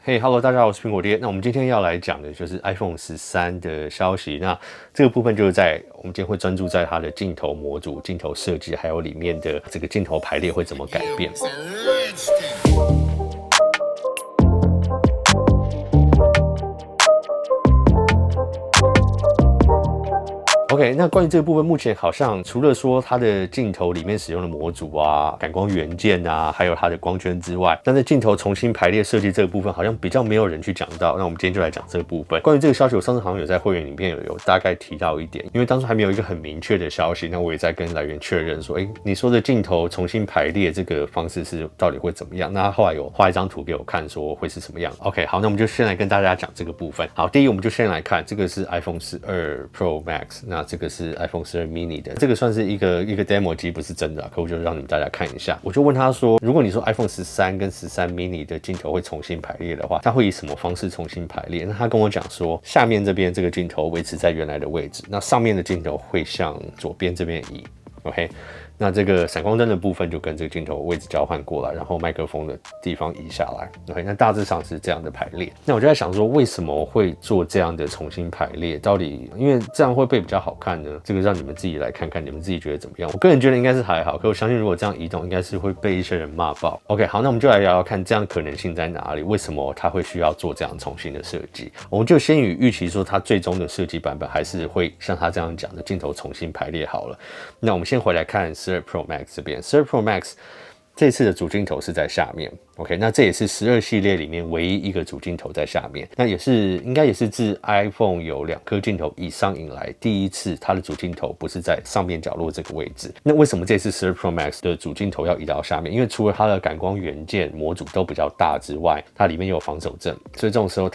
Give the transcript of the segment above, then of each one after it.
嘿、Hello，大家好，我是苹果爹。那我们今天要来讲的就是 iPhone 13的消息。那这个部分就是我们今天会专注在它的镜头模组、镜头设计，还有里面的这个镜头排列会怎么改变。OK， 那关于这个部分，目前好像除了说它的镜头里面使用的模组啊、感光元件啊，还有它的光圈之外，但是镜头重新排列设计这个部分，好像比较没有人去讲到。那我们今天就来讲这个部分。关于这个消息，我上次好像有在会员影片有大概提到一点，因为当初还没有一个很明确的消息，那我也在跟来源确认说，你说的镜头重新排列这个方式是到底会怎么样？那他后来有画一张图给我看，说会是什么样。OK， 好，那我们就先来跟大家讲这个部分。好，第一我们就先来看，这个是 iPhone 12 Pro Max， 那这个是 iPhone 12 mini 的，这个算是一个 demo 机，不是真的可我就让你们大家看一下。我就问他说，如果你说 iPhone 13跟13 mini 的镜头会重新排列的话，它会以什么方式重新排列？那他跟我讲说，下面这边这个镜头维持在原来的位置，那上面的镜头会向左边这边移。OK， 那这个闪光灯的部分就跟这个镜头位置交换过来，然后麦克风的地方移下来。OK， 那大致上是这样的排列。那我就在想说，为什么会做这样的重新排列？到底因为这样会不会比较好看呢？这个让你们自己来看看，你们自己觉得怎么样？我个人觉得应该是还好，可我相信如果这样移动，应该是会被一些人骂爆。OK， 好，那我们就来聊聊看，这样可能性在哪里？为什么他会需要做这样重新的设计？我们就先以预期说，它最终的设计版本还是会像他这样讲的，镜头重新排列好了。那我们先回来看12 Pro Max 这边，12 Pro Max 这次的主镜头是在下面。OK， 那这也是12系列里面唯一一个主镜头在下面，那应该也是自 iPhone 有2颗镜头以上以来第一次它的主镜头不是在上面角落这个位置。那为什么这次12 Pro Max 的主镜头要移到下面？因为除了它的感光元件模组都比较大之外，它里面也有防手震，所以这种时候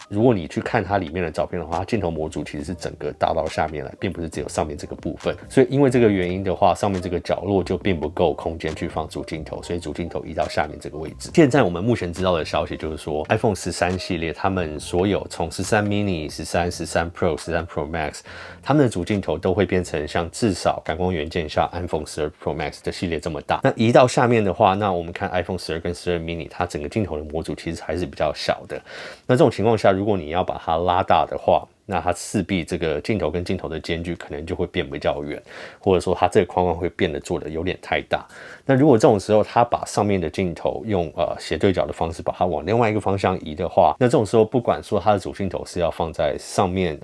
如果你去看它里面的照片的话，它镜头模组其实是整个大到下面来，并不是只有上面这个部分。所以因为这个原因的话，上面这个角落就并不够空间去放主镜头，所以主镜头移到下面这个位置。现在我们目前知道的消息就是说 ，iPhone 13系列他们所有从13 mini、13 Pro、13 Pro Max， 他们的主镜头都会变成像至少感光元件像 iPhone 12 Pro Max 的系列这么大。那移到下面的话，那我们看 iPhone 12跟12 mini， 它整个镜头的模组其实还是比较小的。那这种情况下，如果你要把它拉大的话，那它势必这个镜头跟镜头的间距可能就会变比较远，或者说它这个框框会变得做的有点太大。那如果这种时候它把上面的镜头用斜对角的方式把它往另外一个方向移的话，那这种时候不管说它的主镜头是要放在上面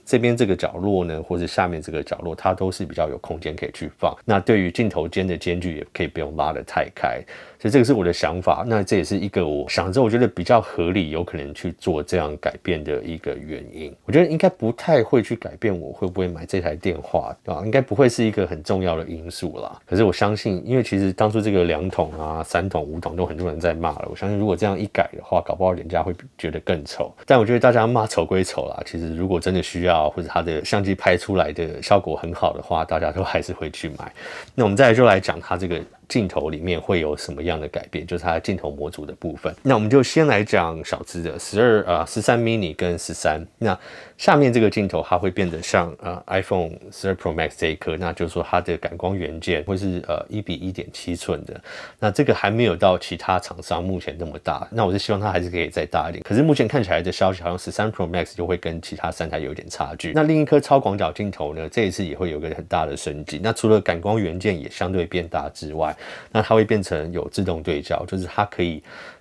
这边这个角落呢，或是下面这个角落，它都是比较有空间可以去放。那对于镜头间的间距也可以不用拉得太开，所以这个是我的想法。那这也是一个我想着我觉得比较合理，有可能去做这样改变的一个原因。我觉得应该不太会去改变我会不会买这台电话应该不会是一个很重要的因素啦。可是我相信，因为其实当初这个2筒啊、3筒、5筒都很多人在骂了，我相信如果这样一改的话，搞不好人家会觉得更丑。但我觉得大家骂丑归丑啦，其实如果真的需要，或者它的相机拍出来的效果很好的话，大家都还是会去买。那我们再来就来讲它这个镜头里面会有什么样的改变，就是它的镜头模组的部分。那我们就先来讲小支的13 mini 跟13。那下面这个镜头它会变得像iPhone 12 Pro Max 这一颗，那就是说它的感光元件会是1:1.7寸的。那这个还没有到其他厂商目前那么大，那我是希望它还是可以再大一点。可是目前看起来的消息好像13 Pro Max 就会跟其他3台有一点差距。那另一颗超广角镜头呢，这一次也会有一个很大的升级。那除了感光元件也相对变大之外，那它会变成有自动对焦，就是它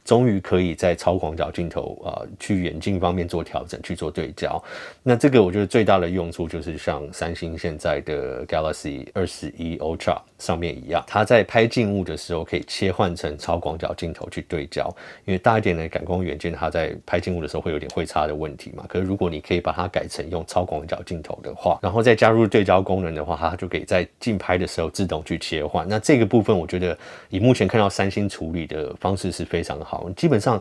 终于可以在超广角镜头去远近方面做调整，去做对焦。那这个我觉得最大的用处就是像三星现在的 Galaxy 21 Ultra 上面一样，它在拍静物的时候可以切换成超广角镜头去对焦。因为大一点的感光元件它在拍静物的时候会有点会差的问题嘛，可是如果你可以把它改成用超广角镜头的话，然后再加入对焦功能的话，它就可以在近拍的时候自动去切换。那这个部分我觉得以目前看到三星处理的方式是非常好，基本上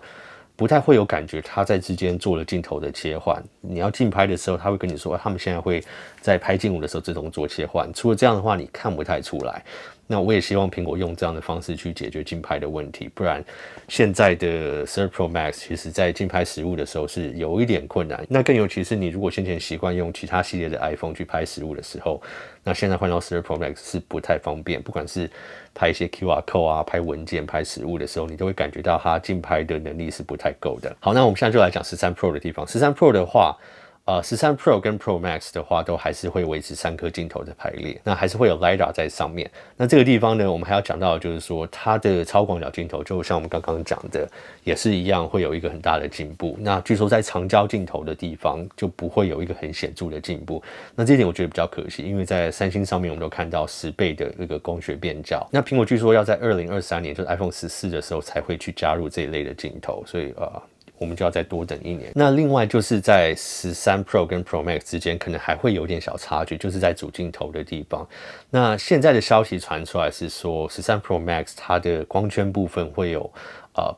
不太会有感觉它在之间做了镜头的切换。你要近拍的时候，他会跟你说他们现在会在拍静物的时候自动做切换。除了这样的话，你看不太出来。那我也希望苹果用这样的方式去解决竞拍的问题，不然现在的12 Pro Max 其实在竞拍实物的时候是有一点困难。那更尤其是你如果先前习惯用其他系列的 iPhone 去拍实物的时候，那现在换到12 Pro Max 是不太方便，不管是拍一些 QR code 啊、拍文件、拍实物的时候，你都会感觉到它竞拍的能力是不太够的。好，那我们现在就来讲13 Pro 的地方。13 Pro 的话13 Pro 跟 Pro Max 的话，都还是会维持3颗镜头的排列，那还是会有 LiDAR 在上面。那这个地方呢，我们还要讲到的就是说，它的超广角镜头，就像我们刚刚讲的，也是一样会有一个很大的进步。那据说在长焦镜头的地方，就不会有一个很显著的进步。那这一点我觉得比较可惜，因为在三星上面，我们都看到10倍的这个光学变焦。那苹果据说要在2023年，就是 iPhone 14的时候才会去加入这一类的镜头，所以我们就要再多等1年。那另外就是在13 Pro 跟 Pro Max 之间，可能还会有点小差距，就是在主镜头的地方。那现在的消息传出来是说，13 Pro Max 它的光圈部分会有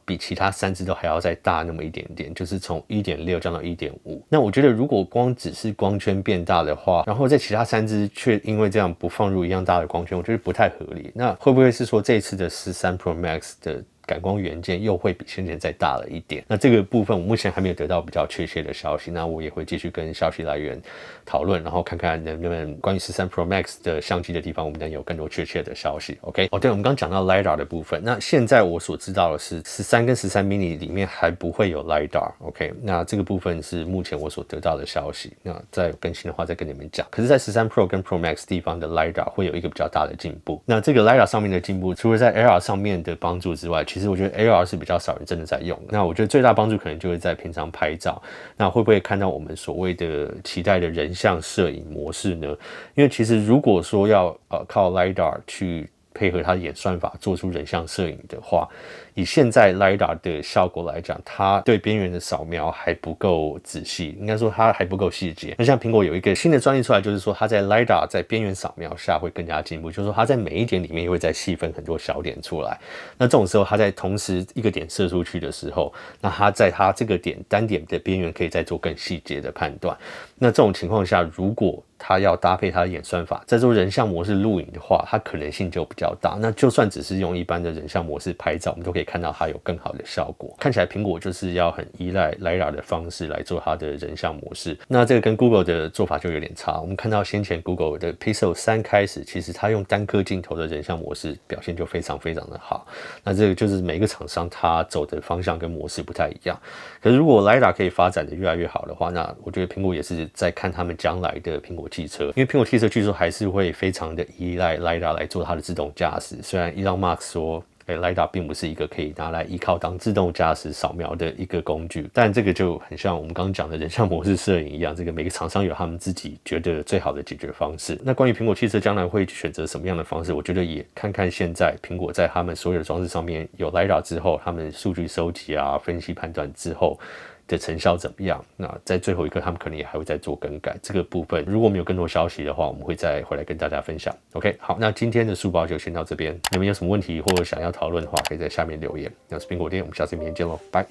比其他3支都还要再大那么一点点，就是从 1.6 降到 1.5。那我觉得如果光只是光圈变大的话，然后在其他3支却因为这样不放入一样大的光圈，我觉得不太合理。那会不会是说这一次的13 Pro Max 的感光元件又会比先前再大了一点？那这个部分我目前还没有得到比较确切的消息，那我也会继续跟消息来源讨论，然后看看能不能关于13 Pro Max 的相机的地方，我们能有更多确切的消息。OK， 对，我们刚讲到 LiDAR 的部分，那现在我所知道的是13跟13 mini 里面还不会有 LiDAR。OK， 那这个部分是目前我所得到的消息，那再有更新的话再跟你们讲。可是，在13 Pro 跟 Pro Max 地方的 LiDAR 会有一个比较大的进步。那这个 LiDAR 上面的进步，除了在 AR 上面的帮助之外，其实我觉得 AR 是比较少人真的在用的。那我觉得最大帮助可能就是在平常拍照，那会不会看到我们所谓的期待的人像摄影模式呢？因为其实如果说要靠 LiDAR 去配合它的演算法做出人像摄影的话，以现在 LiDAR 的效果来讲，它对边缘的扫描还不够仔细，应该说它还不够细节。那像苹果有一个新的专利出来，就是说它在 LiDAR 在边缘扫描下会更加进步，就是说它在每一点里面会再细分很多小点出来。那这种时候，它在同时一个点射出去的时候，那它在它这个点单点的边缘可以再做更细节的判断。那这种情况下，如果它要搭配它的演算法，在做人像模式录影的话，它可能性就比较大。那就算只是用一般的人像模式拍照，我们都可以看到它有更好的效果。看起来苹果就是要很依赖 LiDAR 的方式来做它的人像模式。那这个跟 Google 的做法就有点差。我们看到先前 Google 的 Pixel 3开始，其实它用单颗镜头的人像模式表现就非常非常的好。那这个就是每个厂商它走的方向跟模式不太一样。可是如果 LiDAR 可以发展的越来越好的话，那我觉得苹果也是在看他们将来的苹果汽车，因为苹果汽车据说还是会非常的依赖 LiDAR 来做它的自动驾驶。虽然 Elon Musk 说LiDAR 并不是一个可以拿来依靠当自动驾驶扫描的一个工具，但这个就很像我们刚刚讲的人像模式摄影一样，这个每个厂商有他们自己觉得最好的解决方式。那关于苹果汽车将来会选择什么样的方式，我觉得也看看现在苹果在他们所有的装置上面有 LiDAR 之后，他们数据收集啊、分析判断之后的成效怎么样？那在最后一刻，他们可能也还会再做更改。这个部分如果没有更多消息的话，我们会再回来跟大家分享。OK， 好，那今天的书包就先到这边。你们有什么问题或者想要讨论的话，可以在下面留言。那是苹果店，我们下次影片见喽，拜。